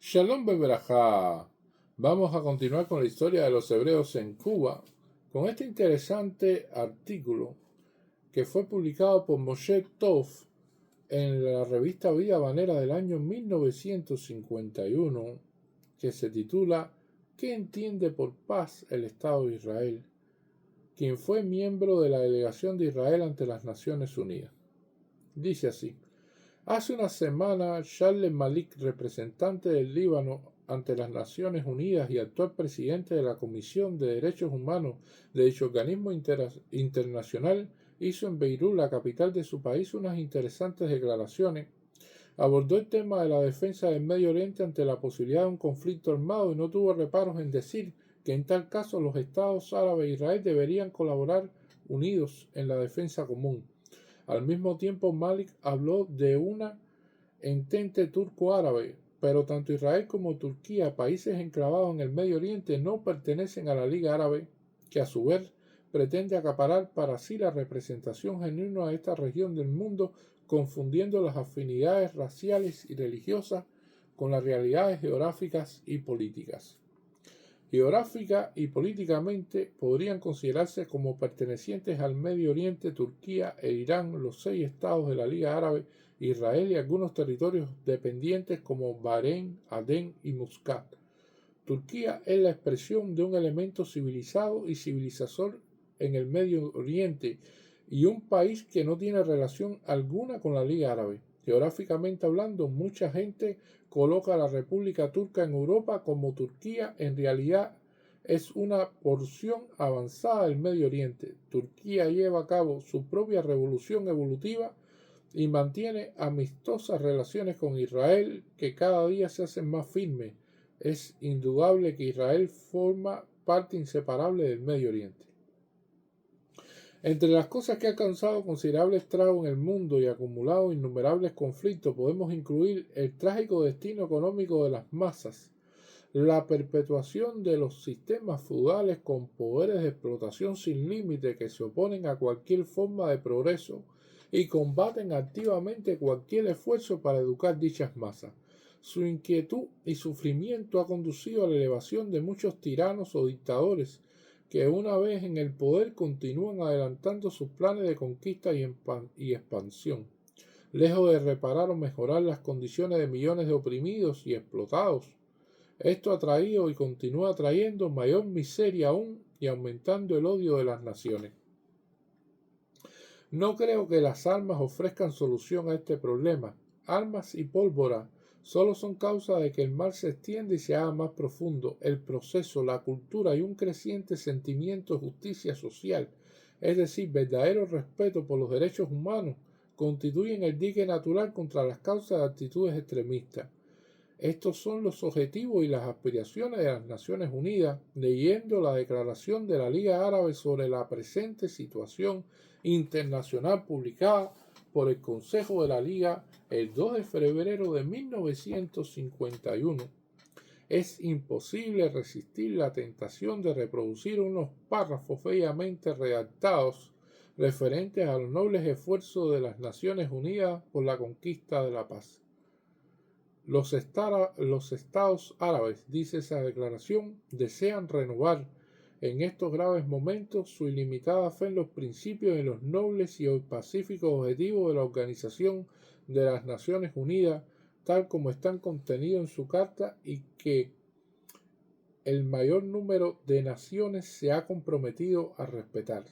Shalom Beberajá. Vamos a continuar con la historia de los hebreos en Cuba, con este interesante artículo que fue publicado por Moshe Tov en la revista Vida Habanera del año 1951, que se titula ¿Qué entiende por paz el Estado de Israel?, quien fue miembro de la delegación de Israel ante las Naciones Unidas. Dice así: hace una semana, Charles Malik, representante del Líbano ante las Naciones Unidas y actual presidente de la Comisión de Derechos Humanos de dicho organismo internacional, hizo en Beirut, la capital de su país, unas interesantes declaraciones. Abordó el tema de la defensa del Medio Oriente ante la posibilidad de un conflicto armado y no tuvo reparos en decir que en tal caso los estados árabe e Israel deberían colaborar unidos en la defensa común. Al mismo tiempo, Malik habló de una entente turco-árabe, pero tanto Israel como Turquía, países enclavados en el Medio Oriente, no pertenecen a la Liga Árabe, que a su vez pretende acaparar para sí la representación genuina de esta región del mundo, confundiendo las afinidades raciales y religiosas con las realidades geográficas y políticas. Geográfica y políticamente podrían considerarse como pertenecientes al Medio Oriente Turquía e Irán, los 6 estados de la Liga Árabe, Israel y algunos territorios dependientes como Bahrein, Adén y Muscat. Turquía es la expresión de un elemento civilizado y civilizador en el Medio Oriente y un país que no tiene relación alguna con la Liga Árabe. Geográficamente hablando, mucha gente coloca a la República Turca en Europa como Turquía en realidad es una porción avanzada del Medio Oriente. Turquía lleva a cabo su propia revolución evolutiva y mantiene amistosas relaciones con Israel que cada día se hacen más firmes. Es indudable que Israel forma parte inseparable del Medio Oriente. Entre las cosas que ha causado considerable estrago en el mundo y acumulado innumerables conflictos, podemos incluir el trágico destino económico de las masas, la perpetuación de los sistemas feudales con poderes de explotación sin límite que se oponen a cualquier forma de progreso y combaten activamente cualquier esfuerzo para educar dichas masas. Su inquietud y sufrimiento ha conducido a la elevación de muchos tiranos o dictadores que una vez en el poder continúan adelantando sus planes de conquista y expansión, lejos de reparar o mejorar las condiciones de millones de oprimidos y explotados. Esto ha traído y continúa trayendo mayor miseria aún y aumentando el odio de las naciones. No creo que las armas ofrezcan solución a este problema. Armas y pólvora solo son causa de que el mal se extienda y se haga más profundo. El proceso, la cultura y un creciente sentimiento de justicia social, es decir, verdadero respeto por los derechos humanos, constituyen el dique natural contra las causas de actitudes extremistas. Estos son los objetivos y las aspiraciones de las Naciones Unidas, leyendo la declaración de la Liga Árabe sobre la presente situación internacional publicada por el Consejo de la Liga el 2 de febrero de 1951. Es imposible resistir la tentación de reproducir unos párrafos bellamente redactados referentes a los nobles esfuerzos de las Naciones Unidas por la conquista de la paz. Los estados árabes, dice esa declaración, desean renovar en estos graves momentos su ilimitada fe en los principios y en los nobles y pacíficos objetivos de la Organización de las Naciones Unidas, tal como están contenidos en su carta y que el mayor número de naciones se ha comprometido a respetar.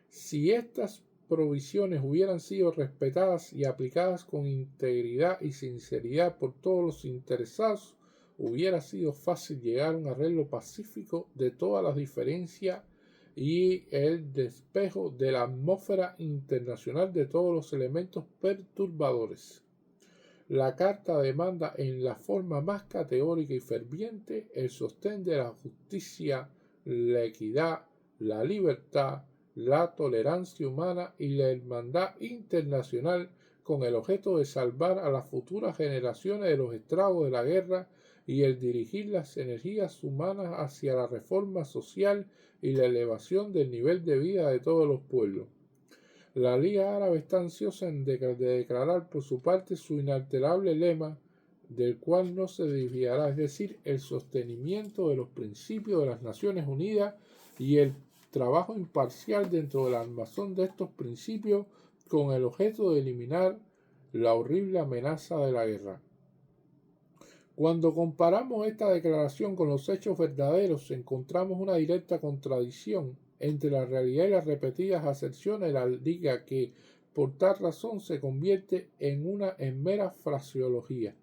Si estas provisiones hubieran sido respetadas y aplicadas con integridad y sinceridad por todos los interesados, hubiera sido fácil llegar a un arreglo pacífico de todas las diferencias y el despejo de la atmósfera internacional de todos los elementos perturbadores. La Carta demanda en la forma más categórica y ferviente el sostén de la justicia, la equidad, la libertad, la tolerancia humana y la hermandad internacional con el objeto de salvar a las futuras generaciones de los estragos de la guerra y el dirigir las energías humanas hacia la reforma social y la elevación del nivel de vida de todos los pueblos. La Liga Árabe está ansiosa de declarar por su parte su inalterable lema del cual no se desviará, es decir, el sostenimiento de los principios de las Naciones Unidas y el trabajo imparcial dentro del armazón de estos principios con el objeto de eliminar la horrible amenaza de la guerra. Cuando comparamos esta declaración con los hechos verdaderos, encontramos una directa contradicción entre la realidad y las repetidas aserciones de la Liga que, por tal razón, se convierte en mera fraseología.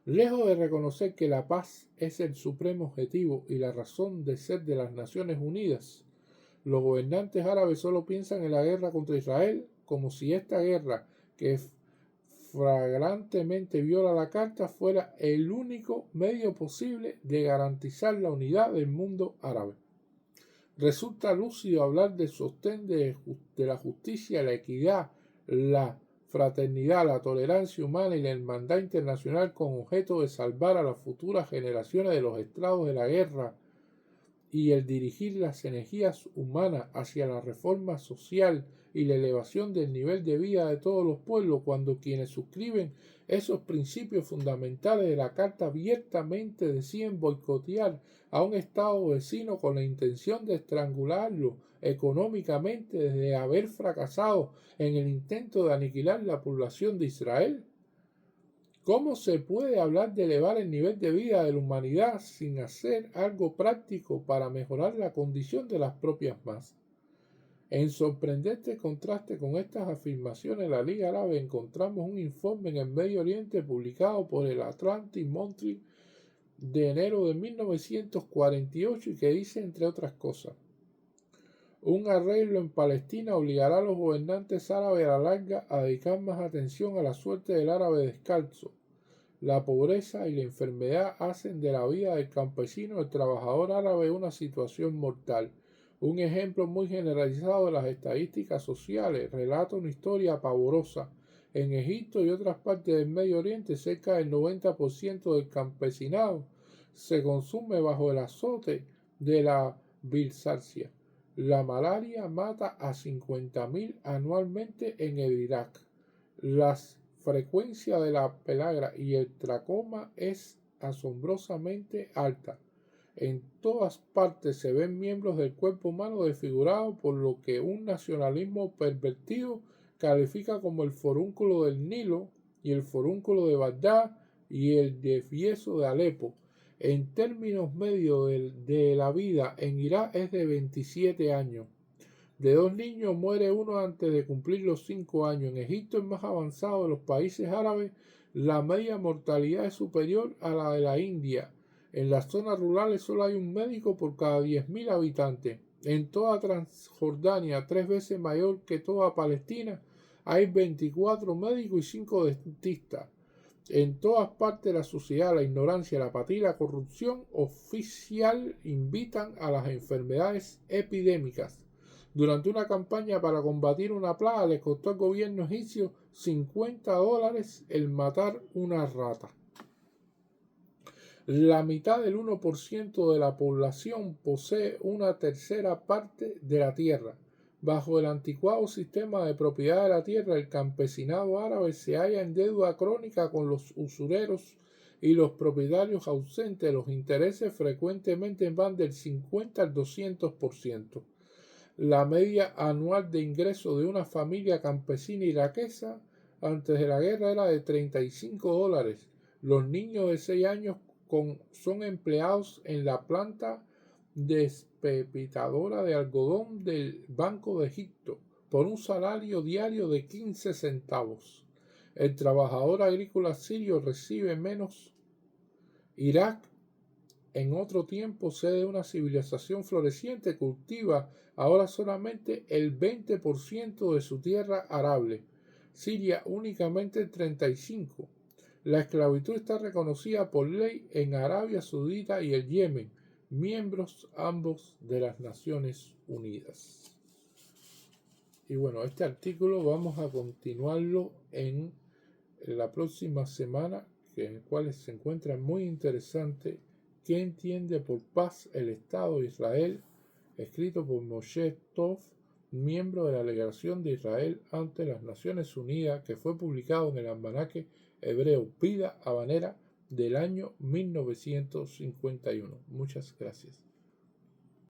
Lejos de reconocer que la paz es el supremo objetivo y la razón de ser de las Naciones Unidas, los gobernantes árabes solo piensan en la guerra contra Israel como si esta guerra, que flagrantemente viola la carta, fuera el único medio posible de garantizar la unidad del mundo árabe. Resulta lúcido hablar del sostén de la justicia, la equidad, la fraternidad, la tolerancia humana y la hermandad internacional con objeto de salvar a las futuras generaciones de los estragos de la guerra y el dirigir las energías humanas hacia la reforma social y la elevación del nivel de vida de todos los pueblos, cuando quienes suscriben esos principios fundamentales de la Carta abiertamente deciden boicotear a un Estado vecino con la intención de estrangularlo económicamente desde haber fracasado en el intento de aniquilar la población de Israel. ¿Cómo se puede hablar de elevar el nivel de vida de la humanidad sin hacer algo práctico para mejorar la condición de las propias masas? En sorprendente contraste con estas afirmaciones, la Liga Árabe encontramos un informe en el Medio Oriente publicado por el Atlantic Monthly de enero de 1948 y que dice, entre otras cosas, un arreglo en Palestina obligará a los gobernantes árabes a la larga a dedicar más atención a la suerte del árabe descalzo. La pobreza y la enfermedad hacen de la vida del campesino y del trabajador árabe una situación mortal. Un ejemplo muy generalizado de las estadísticas sociales relata una historia pavorosa. En Egipto y otras partes del Medio Oriente, cerca del 90% del campesinado se consume bajo el azote de la bilharzia. La malaria mata a 50.000 anualmente en el Irak. Las frecuencia de la pelagra y el tracoma es asombrosamente alta. En todas partes se ven miembros del cuerpo humano desfigurados por lo que un nacionalismo pervertido califica como el forúnculo del Nilo y el forúnculo de Bagdad y el desvieso de Alepo. En términos medios de la vida en Irak es de 27 años. De 2 niños muere uno antes de cumplir los 5 años. En Egipto, el más avanzado de los países árabes, la media mortalidad es superior a la de la India. En las zonas rurales solo hay un médico por cada 10.000 habitantes. En toda Transjordania, 3 veces mayor que toda Palestina, hay 24 médicos y 5 dentistas. En todas partes la sociedad, la ignorancia, la apatía y la corrupción oficial invitan a las enfermedades epidémicas. Durante una campaña para combatir una plaga le costó al gobierno egipcio $50 el matar una rata. La mitad del 1% de la población posee una tercera parte de la tierra. Bajo el anticuado sistema de propiedad de la tierra, el campesinado árabe se halla en deuda crónica con los usureros y los propietarios ausentes. Los intereses frecuentemente van del 50 al 200%. La media anual de ingreso de una familia campesina iraquesa antes de la guerra era de $35. Los niños de 6 años son empleados en la planta despepitadora de algodón del Banco de Egipto por un salario diario de 15 centavos. El trabajador agrícola sirio recibe menos. Irak, en otro tiempo sede de una civilización floreciente, cultiva ahora solamente el 20% de su tierra arable. Siria únicamente el 35%. La esclavitud está reconocida por ley en Arabia Saudita y el Yemen, miembros ambos de las Naciones Unidas. Y bueno, este artículo vamos a continuarlo en la próxima semana, en el cual se encuentra muy interesante. ¿Qué entiende por paz el Estado de Israel? Escrito por Moshe Tov, miembro de la delegación de Israel ante las Naciones Unidas, que fue publicado en el almanaque hebreo Vida Habanera del año 1951. Muchas gracias.